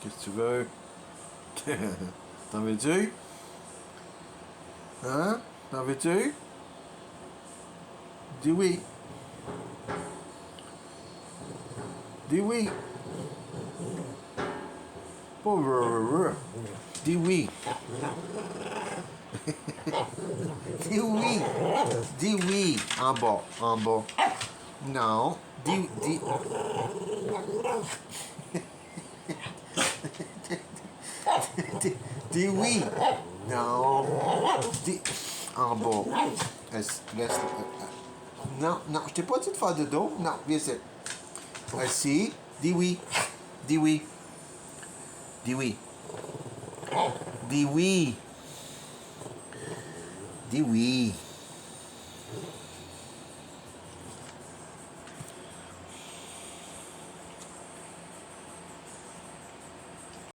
Qu'est-ce que tu veux? T'en veux-tu? Hein? T'en veux-tu? Dis oui. Dis oui. Pas dis oui. Dis oui. Dis oui. En bas. En bas. Non. Dis. Dis oui. Non. Dis. En bas. Reste. Non, non, je t'ai pas dit de faire de dos. Non, viens ici. Assis. Dis oui. Dis oui. Dis oui. Dis oui. Dis oui.